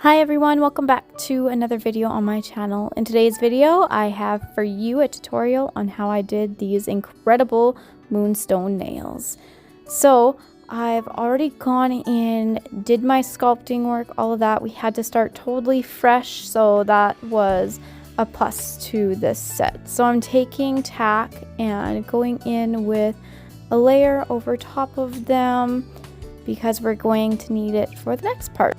Hi everyone, welcome back to another video on my channel. In today's video, I have for you a tutorial on how I did these incredible Moonstone nails. So I've already gone in, did my sculpting work, all of that. We had to start totally fresh, so that was a plus to this set. So I'm taking Tack and going in with a layer over top of them because we're going to need it for the next part.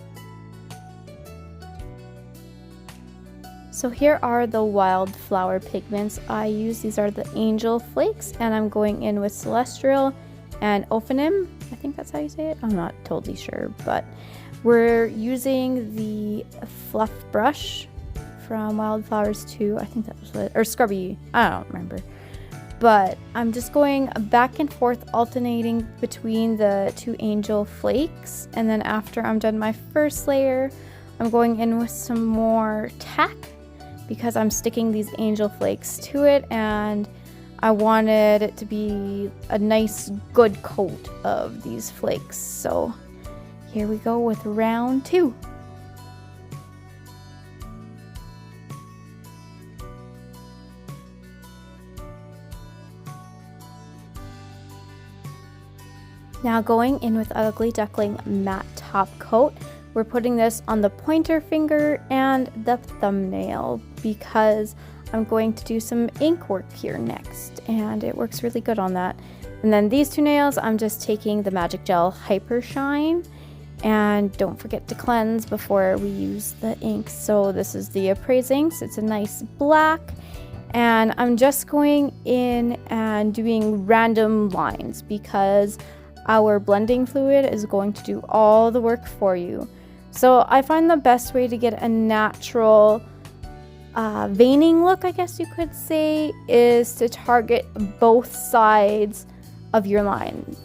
So here are the wildflower pigments I use. These are the angel flakes, and I'm going in with Celestial and Ophanim. I think that's how you say it. I'm not totally sure, but we're using the fluff brush from Wildflowers 2. I think that was it, or Scrubby. I don't remember. But I'm just going back and forth, alternating between the two angel flakes, and then after I'm done my first layer, I'm going in with some more Tack, because I'm sticking these angel flakes to it and I wanted it to be a nice good coat of these flakes. So here we go with round 2. Now going in with Ugly Duckling matte top coat. We're putting this on the pointer finger and the thumbnail because I'm going to do some ink work here next, and it works really good on that. And then these two nails, I'm just taking the Magic Gel Hypershine, and don't forget to cleanse before we use the ink. So this is the Apres inks. It's a nice black, and I'm just going in and doing random lines because our blending fluid is going to do all the work for you. So I find the best way to get a natural veining look, I guess you could say, is to target both sides of your line.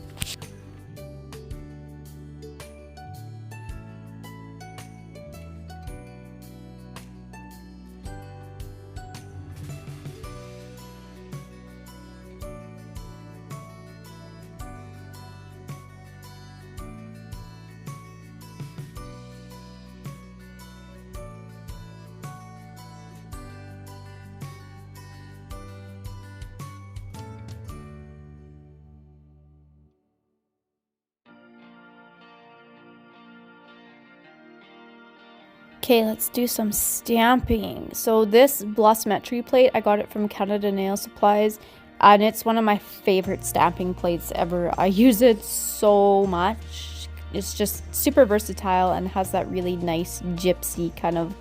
Okay, let's do some stamping. So this blossometry plate, I got it from Canada Nail Supplies, and it's one of my favorite stamping plates ever. I use it so much. It's just super versatile and has that really nice gypsy kind of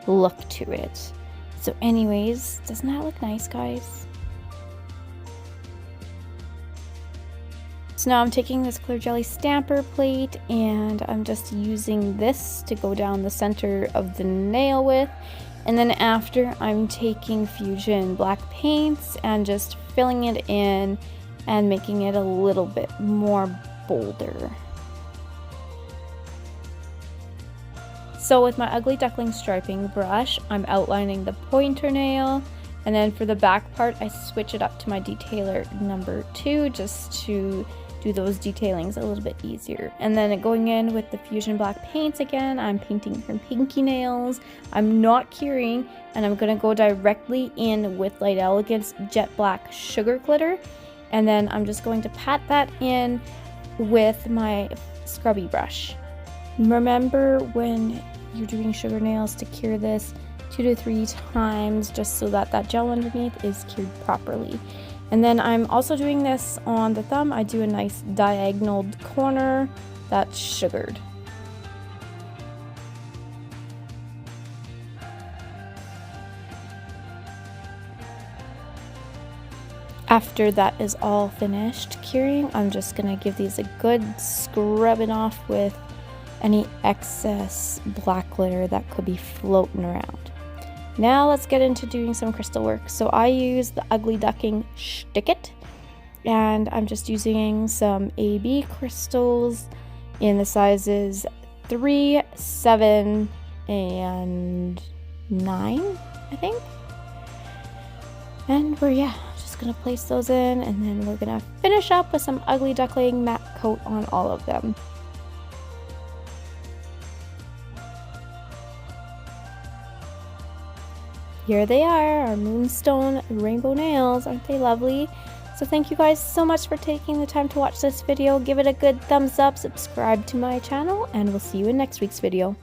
look to it. So anyways, doesn't that look nice, guys? So now I'm taking this clear jelly stamper plate and I'm just using this to go down the center of the nail with. And then after, I'm taking Fuzion black paints and just filling it in and making it a little bit more bolder. So with my Ugly Duckling striping brush, I'm outlining the pointer nail. And then for the back part, I switch it up to my detailer number 2 just to do those detailings a little bit easier. And then going in with the Fuzion black paints again, I'm painting her pinky nails. I'm not curing, and I'm gonna go directly in with Light Elegance jet black sugar glitter, and then I'm just going to pat that in with my scrubby brush. Remember when you're doing sugar nails to cure this 2 to 3 times just so that that gel underneath is cured properly. And then I'm also doing this on the thumb. I do a nice diagonal corner that's sugared. After that is all finished curing, I'm just gonna give these a good scrubbing off with any excess black glitter that could be floating around. Now let's get into doing some crystal work. So I use the Ugly Duckling Schick, and I'm just using some AB crystals in the sizes 3, 7, and 9, I think. And we're just gonna place those in, and then we're gonna finish up with some Ugly Duckling matte coat on all of them. here they are, our Moonstone rainbow nails. Aren't they lovely? So thank you guys so much for taking the time to watch this video. Give it a good thumbs up, subscribe to my channel, and we'll see you in next week's video.